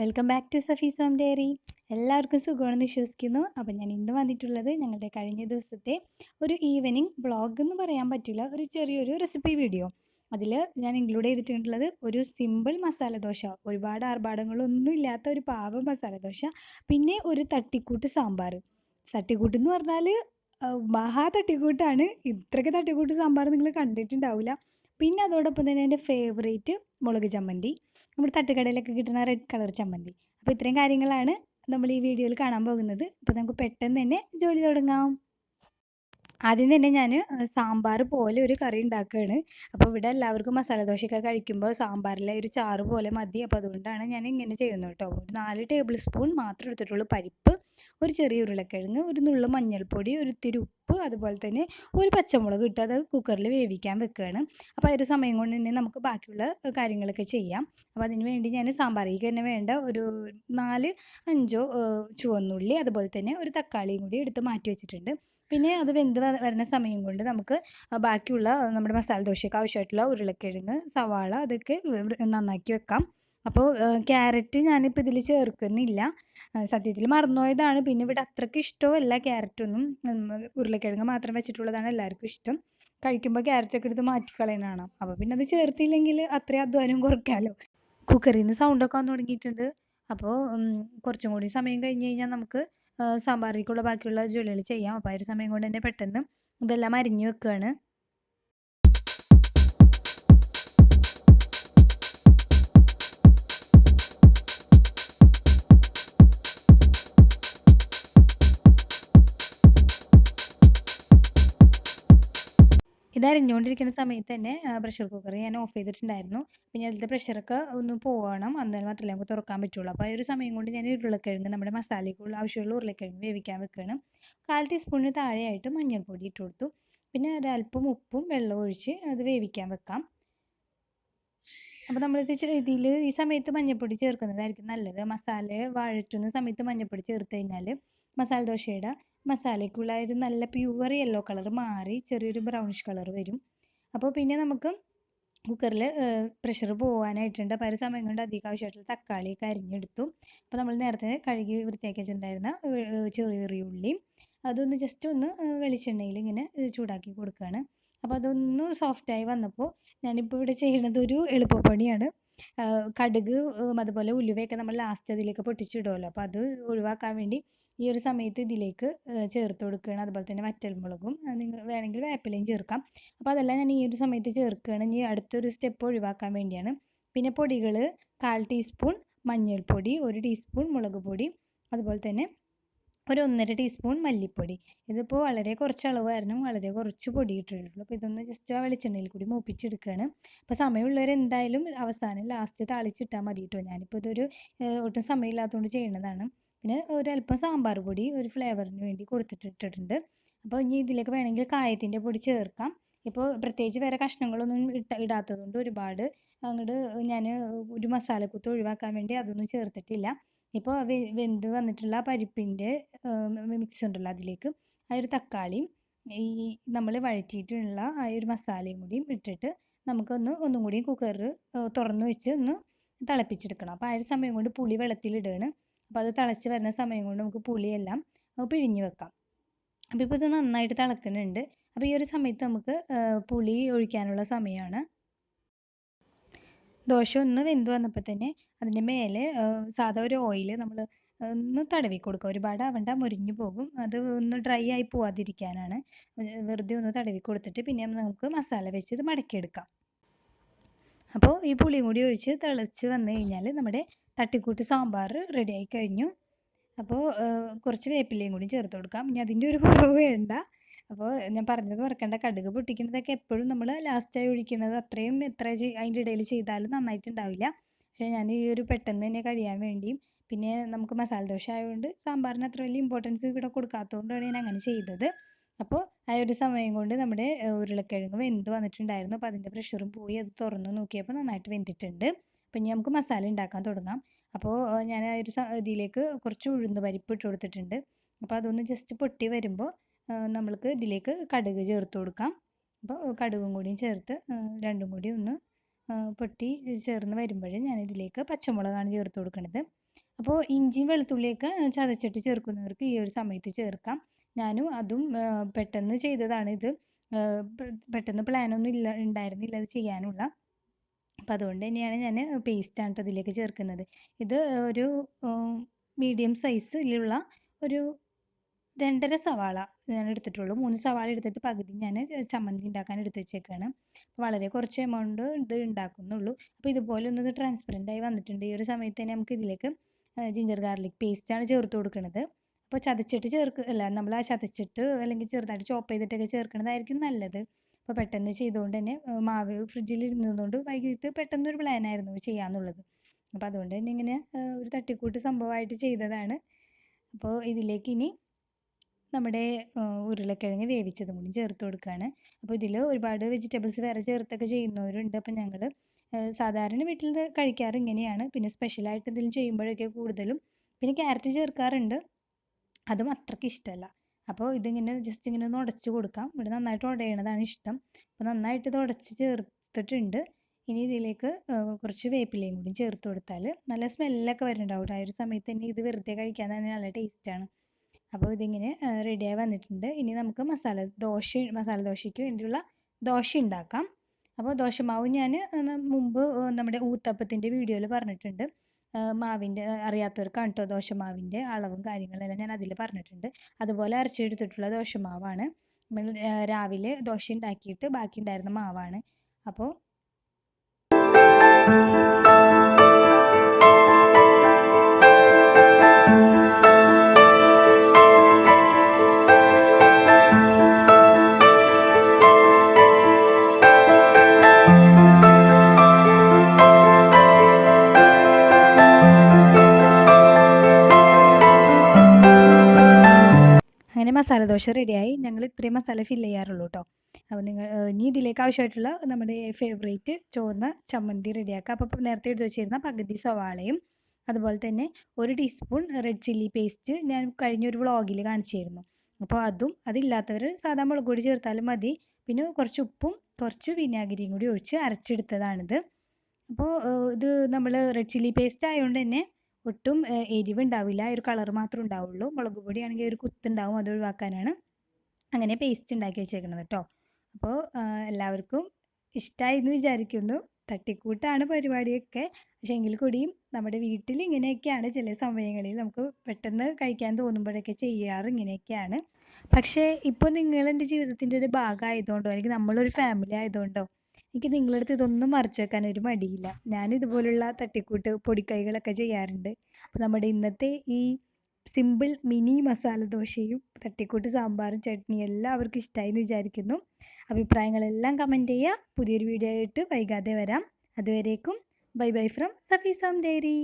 Welcome back to Safees home diary. എല്ലാവർക്കും സുഖമാണെന്ന് വിശ്വസിക്കുന്നു. അപ്പോൾ ഞാൻ ഇന്ന് വന്നിട്ടുള്ളത് ഞങ്ങളുടെ കഴിഞ്ഞ ദിവസത്തെ ഒരു ഈവനിങ് വ്ളോഗ് എന്ന് പറയാൻ പറ്റില്ല, ഒരു ചെറിയൊരു റെസിപ്പി വീഡിയോ. അതിൽ ഞാൻ ഇൻക്ലൂഡ് ചെയ്തിട്ടുള്ളത് ഒരു സിമ്പിൾ മസാല ദോശ, ഒരുപാട് ആർഭാടങ്ങളൊന്നും ഇല്ലാത്ത ഒരു പാവ മസാല ദോശ, പിന്നെ ഒരു തട്ടിക്കൂട്ട് സാമ്പാർ. തട്ടിക്കൂട്ട് എന്ന് പറഞ്ഞാൽ മഹാ തട്ടിക്കൂട്ടാണ്. ഇത്രയ്ക്ക് തട്ടിക്കൂട്ട് സാമ്പാർ നിങ്ങൾ കണ്ടിട്ടുണ്ടാവില്ല. പിന്നെ അതോടൊപ്പം തന്നെ എൻ്റെ ഫേവറേറ്റ് മുളക് ചമ്മന്തി, നമ്മുടെ തട്ടുകടയിലൊക്കെ കിട്ടുന്ന റെഡ് കളർ ചമ്മന്തി. അപ്പോൾ ഇത്രയും കാര്യങ്ങളാണ് നമ്മൾ ഈ വീഡിയോയിൽ കാണാൻ പോകുന്നത്. അപ്പോൾ നമുക്ക് പെട്ടെന്ന് തന്നെ ജോലി തുടങ്ങാം. ആദ്യം തന്നെ ഞാൻ സാമ്പാർ പോലെ ഒരു കറി ഉണ്ടാക്കുകയാണ്. അപ്പോൾ ഇവിടെ എല്ലാവർക്കും മസാല ദോശയൊക്കെ കഴിക്കുമ്പോൾ സാമ്പാറിലെ ഒരു ചാറ് പോലെ മതി. അപ്പോൾ അതുകൊണ്ടാണ് ഞാൻ ഇങ്ങനെ ചെയ്യുന്നത് കേട്ടോ. ഒരു 4 ടേബിൾ സ്പൂൺ മാത്രം എടുത്തിട്ടുള്ളൂ പരിപ്പ്, ഒരു ചെറിയ ഉരുളക്കിഴങ്ങ്, ഒരു നുള്ളു മഞ്ഞൾപ്പൊടി, ഒരു ഇത്തിരി ഉപ്പ്, അതുപോലെ തന്നെ ഒരു പച്ചമുളക് ഇട്ട് അത് കുക്കറിൽ വേവിക്കാൻ വെക്കുകയാണ്. അപ്പോൾ ആ ഒരു സമയം കൊണ്ട് തന്നെ നമുക്ക് ബാക്കിയുള്ള കാര്യങ്ങളൊക്കെ ചെയ്യാം. അപ്പോൾ അതിന് വേണ്ടി ഞാൻ സാമ്പാറിലേക്ക് തന്നെ വേണ്ട ഒരു 4-5 ചുവന്നുള്ളി, അതുപോലെ തന്നെ ഒരു തക്കാളിയും കൂടി എടുത്ത് മാറ്റി വെച്ചിട്ടുണ്ട്. പിന്നെ അത് വെന്ത് വരുന്ന സമയം കൊണ്ട് നമുക്ക് ബാക്കിയുള്ള നമ്മുടെ മസാല ദോശയ്ക്ക് ആവശ്യമായിട്ടുള്ള ഉരുളക്കിഴങ്ങ്, സവാള അതൊക്കെ നന്നാക്കി വെക്കാം. അപ്പോൾ ക്യാരറ്റ് ഞാനിപ്പോൾ ഇതിൽ ചേർക്കുന്നില്ല. സത്യത്തിൽ മറന്നുപോയതാണ്. പിന്നെ ഇവിടെ അത്രയ്ക്ക് ഇഷ്ടമല്ല ക്യാരറ്റൊന്നും. ഉരുളക്കിഴങ്ങ് മാത്രം വെച്ചിട്ടുള്ളതാണ് എല്ലാവർക്കും ഇഷ്ടം. കഴിക്കുമ്പോൾ ക്യാരറ്റൊക്കെ എടുത്ത് മാറ്റിക്കളയുന്നതാണ്. അപ്പോൾ പിന്നെ അത് ചേർത്തില്ലെങ്കിൽ അത്രയും അധ്വാനം കുറയ്ക്കാമല്ലോ. കുക്കറിൽ നിന്ന് സൗണ്ടൊക്കെ വന്ന് തുടങ്ങിയിട്ടുണ്ട്. അപ്പോൾ കുറച്ചും കൂടി സമയം കഴിഞ്ഞ് കഴിഞ്ഞാൽ നമുക്ക് സാമ്പാറിലേക്കുള്ള ബാക്കിയുള്ള ജോലികൾ ചെയ്യാം. അപ്പോൾ ആ ഒരു സമയം കൊണ്ട് തന്നെ പെട്ടെന്ന് ഇതെല്ലാം അരിഞ്ഞ് വെക്കുകയാണ്. ഇത് അരിഞ്ഞുകൊണ്ടിരിക്കുന്ന സമയത്ത് തന്നെ പ്രഷർ കുക്കർ ഞാൻ ഓഫ് ചെയ്തിട്ടുണ്ടായിരുന്നു. പിന്നെ അതിലത്തെ പ്രഷറൊക്കെ ഒന്ന് പോകണം, എന്നാൽ മാത്രമേ നമുക്ക് തുറക്കാൻ പറ്റുള്ളൂ. അപ്പോൾ ആ ഒരു സമയം കൊണ്ട് ഞാൻ ഉരുളക്കിഴങ്ങ്, നമ്മുടെ മസാലയ്ക്കുള്ള ആവശ്യമുള്ള ഉരുളക്കിഴങ്ങ് വേവിക്കാൻ വെക്കുകയാണ്. 1/4 ടീസ്പൂണിന് താഴെയായിട്ട് മഞ്ഞൾപ്പൊടി ഇട്ട് കൊടുത്തു. പിന്നെ ഒരല്പം ഉപ്പും വെള്ളം ഒഴിച്ച് അത് വേവിക്കാൻ വെക്കാം. അപ്പോൾ നമ്മളിത് ഇതിൽ ഈ സമയത്ത് മഞ്ഞൾപ്പൊടി ചേർക്കുന്നതായിരിക്കും നല്ലത്. മസാല വഴറ്റുന്ന സമയത്ത് മഞ്ഞൾപ്പൊടി ചേർത്ത് കഴിഞ്ഞാൽ മസാല ദോശയുടെ മസാലയ്ക്കുള്ള ഒരു നല്ല പ്യുവർ യെല്ലോ കളർ മാറി ചെറിയൊരു ബ്രൗണിഷ് കളർ വരും. അപ്പോൾ പിന്നെ നമുക്ക് കുക്കറിൽ പ്രഷർ പോകാനായിട്ടുണ്ട്. അപ്പോൾ ആ ഒരു സമയം കൊണ്ട് അധികം ആവശ്യമായിട്ടുള്ള തക്കാളിയൊക്കെ അരിഞ്ഞെടുത്തു. അപ്പോൾ നമ്മൾ നേരത്തെ കഴുകി വൃത്തിയാക്കി വെച്ചിട്ടുണ്ടായിരുന്ന ചെറിയ ഉള്ളിയും അതൊന്ന് ജസ്റ്റ് ഒന്ന് വെളിച്ചെണ്ണയിൽ ഇങ്ങനെ ചൂടാക്കി കൊടുക്കുകയാണ്. അപ്പോൾ അതൊന്ന് സോഫ്റ്റായി വന്നപ്പോൾ ഞാനിപ്പോൾ ഇവിടെ ചെയ്യുന്നത് ഒരു എളുപ്പപ്പണിയാണ്. കടുക് അതുപോലെ ഉലുവയൊക്കെ നമ്മൾ ലാസ്റ്റ് അതിലേക്ക് പൊട്ടിച്ചിടുമല്ലോ. അപ്പോൾ അത് ഒഴിവാക്കാൻ വേണ്ടി ഈ ഒരു സമയത്ത് ഇതിലേക്ക് ചേർത്ത് കൊടുക്കുകയാണ്. അതുപോലെ തന്നെ വറ്റൽമുളകും നിങ്ങൾ വേണമെങ്കിൽ വേപ്പിലയും ചേർക്കാം. അപ്പോൾ അതെല്ലാം ഞാൻ ഈ ഒരു സമയത്ത് ചേർക്കുകയാണ്. ഇനി അടുത്തൊരു സ്റ്റെപ്പ് ഒഴിവാക്കാൻ വേണ്ടിയാണ്. പിന്നെ പൊടികൾ 1/4 ടീസ്പൂൺ മഞ്ഞൾപ്പൊടി, 1 ടീസ്പൂൺ മുളക് പൊടി, അതുപോലെ തന്നെ ഒരു 1.5 ടീസ്പൂൺ മല്ലിപ്പൊടി. ഇതിപ്പോൾ വളരെ കുറച്ച് അളവായിരുന്നു, വളരെ കുറച്ച് പൊടി ഇട്ടിട്ടുള്ളൂ. അപ്പോൾ ഇതൊന്ന് ജസ്റ്റ് ആ വെളിച്ചെണ്ണയിൽ കൂടി മൂപ്പിച്ചെടുക്കുകയാണ്. അപ്പോൾ സമയമുള്ളവർ എന്തായാലും അവസാനം ലാസ്റ്റ് താളിച്ചിട്ടാൽ മതി കേട്ടോ. ഞാനിപ്പോൾ ഇതൊരു ഒട്ടും സമയമില്ലാത്തതുകൊണ്ട് ചെയ്യുന്നതാണ്. പിന്നെ ഒരല്പം സാമ്പാർ പൊടി ഒരു ഫ്ലേവറിന് വേണ്ടി കൊടുത്തിട്ടിട്ടുണ്ട്. അപ്പോൾ ഇനി ഇതിലേക്ക് വേണമെങ്കിൽ കായത്തിൻ്റെ പൊടി ചേർക്കാം. ഇപ്പോൾ പ്രത്യേകിച്ച് വേറെ കഷ്ണങ്ങളൊന്നും ഇടാത്തതുകൊണ്ട് ഒരുപാട് അങ്ങോട്ട് ഞാൻ ഒരു മസാലക്കൂത്ത് ഒഴിവാക്കാൻ വേണ്ടി അതൊന്നും ചേർത്തിട്ടില്ല. ഇപ്പോൾ വെന്ത് വന്നിട്ടുള്ള പരിപ്പിൻ്റെ മിക്സ് ഉണ്ടല്ലോ, അതിലേക്ക് ആ ഒരു തക്കാളിയും ഈ നമ്മൾ വഴറ്റിയിട്ടുള്ള ആ ഒരു മസാലയും കൂടിയും ഇട്ടിട്ട് ഒന്നും കൂടി കുക്കറിൽ തുറന്ന് വെച്ച് ഒന്ന് തിളപ്പിച്ചെടുക്കണം. അപ്പോൾ ആ ഒരു സമയം കൊണ്ട് പുളി വെള്ളത്തിലിടുകയാണ്. അപ്പോൾ അത് തിളച്ച് വരുന്ന സമയം കൊണ്ട് നമുക്ക് പുളിയെല്ലാം പിഴിഞ്ഞ് വെക്കാം. അപ്പോൾ ഇപ്പോൾ ഇത് നന്നായിട്ട് തിളക്കുന്നുണ്ട്. അപ്പോൾ ഈ ഒരു സമയത്ത് നമുക്ക് പുളി ഒഴിക്കാനുള്ള സമയമാണ്. ദോശ ഒന്ന് വെന്ത് വന്നപ്പോൾ തന്നെ അതിൻ്റെ മേലെ സാധാ ഒരു ഓയിൽ നമ്മൾ ഒന്ന് തടവി കൊടുക്കുക. ഒരുപാട് ആവണ്ട, മുരിഞ്ഞു പോകും. അത് ഒന്ന് ഡ്രൈ ആയി പോവാതിരിക്കാനാണ്. വെറുതെ ഒന്ന് തടവി കൊടുത്തിട്ട് പിന്നെ നമുക്ക് മസാല വെച്ച് ഇത് മടക്കിയെടുക്കാം. അപ്പോൾ ഈ പുളിയും കൂടി ഒഴിച്ച് തിളച്ച് വന്നു കഴിഞ്ഞാൽ നമ്മുടെ തട്ടിക്കൂട്ട് സാമ്പാർ റെഡി ആയി കഴിഞ്ഞു. അപ്പോൾ കുറച്ച് വേപ്പിലയും കൂടി ചേർത്ത് കൊടുക്കാം. ഇനി അതിൻ്റെ ഒരു കുറവ് വേണ്ട. അപ്പോൾ ഞാൻ പറഞ്ഞത് മറക്കണ്ട, കടുക് പൊട്ടിക്കുന്നതൊക്കെ എപ്പോഴും നമ്മൾ ലാസ്റ്റായി ഒഴിക്കുന്നത് അത്രയും എത്ര അതിൻ്റെ ഇടയിൽ ചെയ്താലും നന്നായിട്ടുണ്ടാവില്ല. പക്ഷേ ഞാൻ ഈ ഒരു പെട്ടെന്ന് തന്നെ കഴിയാൻ വേണ്ടിയും പിന്നെ നമുക്ക് മസാല ദോശ ആയതുകൊണ്ട് സാമ്പാറിന് അത്ര വലിയ ഇമ്പോർട്ടൻസ് ഇവിടെ കൊടുക്കാത്തതുകൊണ്ടാണ് ഞാൻ അങ്ങനെ ചെയ്തത്. അപ്പോൾ ആ ഒരു സമയം കൊണ്ട് നമ്മുടെ ഉരുളക്കിഴങ്ങ് വെന്ത് വന്നിട്ടുണ്ടായിരുന്നു. അപ്പോൾ അതിൻ്റെ പ്രഷറും പോയി അത് തുറന്ന് നോക്കിയപ്പോൾ നന്നായിട്ട് വെന്തിട്ടുണ്ട്. അപ്പോൾ ഇനി നമുക്ക് മസാല ഉണ്ടാക്കാൻ തുടങ്ങാം. അപ്പോൾ ഞാൻ ആ ഒരു ഇതിലേക്ക് കുറച്ച് ഉഴുന്ന് പരിപ്പ് ഇട്ട് കൊടുത്തിട്ടുണ്ട്. അപ്പോൾ അതൊന്ന് ജസ്റ്റ് പൊട്ടി വരുമ്പോൾ നമ്മൾക്ക് ഇതിലേക്ക് കടുക് ചേർത്ത് കൊടുക്കാം. അപ്പോൾ കടുകും കൂടിയും ചേർത്ത് രണ്ടും കൂടി ഒന്ന് പൊട്ടി ചേർന്ന് വരുമ്പോൾ ഞാനിതിലേക്ക് പച്ചമുളകാണ് ചേർത്ത് കൊടുക്കുന്നത്. അപ്പോൾ ഇഞ്ചിയും വെളുത്തുള്ളിയൊക്കെ ചതച്ചിട്ട് ചേർക്കുന്നവർക്ക് ഈ ഒരു സമയത്ത് ചേർക്കാം. ഞാനും അതും പെട്ടെന്ന് ചെയ്തതാണിത്. പെട്ടെന്ന് പ്ലാനൊന്നും ഉണ്ടായിരുന്നില്ല അത് ചെയ്യാനുള്ള. അപ്പോൾ അതുകൊണ്ട് തന്നെയാണ് ഞാൻ പേസ്റ്റാണ് ഇതിലേക്ക് ചേർക്കുന്നത്. ഇത് ഒരു മീഡിയം സൈസിലുള്ള ഒരു 2.5 സവാള ഞാൻ എടുത്തിട്ടുള്ളൂ. 3 സവാള എടുത്തിട്ട് പകുതി ഞാൻ ചമ്മന്തി ഉണ്ടാക്കാൻ എടുത്ത് വെച്ചേക്കാണ്. വളരെ കുറച്ച് എമൗണ്ട് ഇത് ഉണ്ടാക്കുന്നുള്ളൂ. അപ്പോൾ ഇതുപോലെ ഒന്ന് ട്രാൻസ്പെറൻ്റ് ആയി വന്നിട്ടുണ്ട്. ഈ ഒരു സമയത്ത് തന്നെ നമുക്ക് ഇതിലേക്ക് ജിഞ്ചർ ഗാർലിക് പേസ്റ്റാണ് ചേർത്ത് കൊടുക്കുന്നത്. അപ്പോൾ ചതച്ചിട്ട് നമ്മൾ ആ ചതച്ചിട്ട് അല്ലെങ്കിൽ ചെറുതായിട്ട് ചോപ്പ് ചെയ്തിട്ടൊക്കെ ചേർക്കുന്നതായിരിക്കും നല്ലത്. അപ്പോൾ പെട്ടെന്ന് ചെയ്തുകൊണ്ട് തന്നെ മാവ് ഫ്രിഡ്ജിൽ ഇരുന്നതുകൊണ്ട് വൈകിട്ട് പെട്ടെന്നൊരു പ്ലാനായിരുന്നു ചെയ്യാമെന്നുള്ളത്. അപ്പോൾ അതുകൊണ്ട് തന്നെ ഇങ്ങനെ ഒരു തട്ടിക്കൂട്ട് സംഭവമായിട്ട് ചെയ്തതാണ്. അപ്പോൾ ഇതിലേക്ക് ഇനി നമ്മുടെ ഉരുളക്കിഴങ്ങ് വേവിച്ചതും കൂടി ചേർത്ത് കൊടുക്കുകയാണ്. അപ്പോൾ ഇതിൽ ഒരുപാട് വെജിറ്റബിൾസ് വേറെ ചേർത്തൊക്കെ ചെയ്യുന്നവരുണ്ട്. അപ്പോൾ ഞങ്ങൾ സാധാരണ വീട്ടിൽ കഴിക്കാറ് ഇങ്ങനെയാണ്. പിന്നെ സ്പെഷ്യലായിട്ട് എന്തെങ്കിലും ചെയ്യുമ്പോഴൊക്കെ കൂടുതലും പിന്നെ ക്യാരറ്റ് ചേർക്കാറുണ്ട്. അതും അത്രയ്ക്ക് ഇഷ്ടമല്ല. അപ്പോൾ ഇതിങ്ങനെ ജസ്റ്റ് ഇങ്ങനെ ഒന്ന് ഉടച്ച് കൊടുക്കാം. ഇവിടെ നന്നായിട്ട് ഉടയണതാണ് ഇഷ്ടം. അപ്പോൾ നന്നായിട്ട് ഇത് ഉടച്ച് ചേർത്തിട്ടുണ്ട്. ഇനി ഇതിലേക്ക് കുറച്ച് വേപ്പിലയും കൂടി ചേർത്ത് കൊടുത്താൽ നല്ല സ്മെല്ലൊക്കെ വരുന്നുണ്ടാവും. ആ ഒരു സമയത്ത് തന്നെ ഇത് വെറുതെ കഴിക്കാൻ തന്നെ നല്ല ടേസ്റ്റാണ്. അപ്പോൾ ഇതിങ്ങനെ റെഡിയായി വന്നിട്ടുണ്ട്. ഇനി നമുക്ക് മസാല ദോശയ്ക്ക് വേണ്ടിയുള്ള ദോശ ഉണ്ടാക്കാം. അപ്പോൾ ദോശമാവ് ഞാൻ മുമ്പ് നമ്മുടെ ഊത്തപ്പത്തിൻ്റെ വീഡിയോയിൽ പറഞ്ഞിട്ടുണ്ട്. മാവിൻ്റെ അറിയാത്തവർക്കാണ് കേട്ടോ ദോശമാവിൻ്റെ അളവും കാര്യങ്ങളെല്ലാം ഞാൻ അതിൽ പറഞ്ഞിട്ടുണ്ട്. അതുപോലെ അരച്ചെടുത്തിട്ടുള്ള ദോശമാവാണ്. രാവിലെ ദോശ ഉണ്ടാക്കിയിട്ട് ബാക്കി ഉണ്ടായിരുന്ന മാവാണ്. അപ്പോൾ അങ്ങനെ മസാല ദോശ റെഡിയായി. ഞങ്ങൾ ഇത്രയും മസാല ഫില്ല് ചെയ്യാറുള്ളൂ കേട്ടോ. അപ്പോൾ ഇനി ഇതിലേക്ക് ആവശ്യമായിട്ടുള്ള നമ്മുടെ ഫേവറേറ്റ് ചുവന്ന ചമ്മന്തി റെഡിയാക്കുക. അപ്പോൾ നേരത്തെ എടുത്ത് വെച്ചിരുന്ന പകുതി സവാളയും അതുപോലെ തന്നെ 1 ടീസ്പൂൺ റെഡ് ചില്ലി പേസ്റ്റ് ഞാൻ കഴിഞ്ഞൊരു വ്ളോഗിൽ കാണിച്ചിരുന്നു. അപ്പോൾ അതില്ലാത്തവർ സാധാ മുളക് പൊടി ചേർത്താലും മതി. പിന്നെ കുറച്ച് ഉപ്പും കുറച്ച് വിനാഗിരിയും കൂടി ഒഴിച്ച് അരച്ചെടുത്തതാണിത്. അപ്പോൾ ഇത് നമ്മൾ റെഡ് ചില്ലി പേസ്റ്റ് ആയതുകൊണ്ട് തന്നെ ഒട്ടും എരിവ് ഉണ്ടാവില്ല. ഒരു കളർ മാത്രമേ ഉണ്ടാവുള്ളൂ. മുളക് പൊടിയാണെങ്കിൽ ഒരു കുത്തുണ്ടാവും, അത് ഒഴിവാക്കാനാണ് അങ്ങനെ പേസ്റ്റ് ഉണ്ടാക്കി വെച്ചേക്കുന്നത് കേട്ടോ. അപ്പോൾ എല്ലാവർക്കും ഇഷ്ടമായി എന്ന് വിചാരിക്കുന്നു. തട്ടിക്കൂട്ടാണ് പരിപാടിയൊക്കെ. പക്ഷേ എങ്കിൽ കൂടിയും നമ്മുടെ വീട്ടിൽ ഇങ്ങനെയൊക്കെയാണ് ചില സമയങ്ങളിൽ നമുക്ക് പെട്ടെന്ന് കഴിക്കാൻ തോന്നുമ്പോഴൊക്കെ ചെയ്യാറ് ഇങ്ങനെയൊക്കെയാണ്. പക്ഷേ ഇപ്പോൾ നിങ്ങൾ എൻ്റെ ജീവിതത്തിൻ്റെ ഒരു ഭാഗമായതുകൊണ്ടോ അല്ലെങ്കിൽ നമ്മളൊരു ഫാമിലി ആയതുകൊണ്ടോ എനിക്ക് നിങ്ങളുടെ അടുത്ത് ഇതൊന്നും മറച്ചു വെക്കാൻ ഒരു മടിയില്ല. ഞാൻ ഇതുപോലുള്ള തട്ടിക്കൂട്ട് പൊടിക്കൈകളൊക്കെ ചെയ്യാറുണ്ട്. അപ്പോൾ നമ്മുടെ ഇന്നത്തെ ഈ സിമ്പിൾ മിനി മസാല ദോശയും തട്ടിക്കൂട്ട് സാമ്പാറും ചട്നിയും എല്ലാവർക്കും ഇഷ്ടമായി എന്ന് വിചാരിക്കുന്നു. അഭിപ്രായങ്ങളെല്ലാം കമൻറ്റ് ചെയ്യുക. പുതിയൊരു വീഡിയോ ആയിട്ട് വൈകാതെ വരാം. അതുവരേക്കും ബൈ ബൈ ഫ്രം സഫീസാം ഡയറി.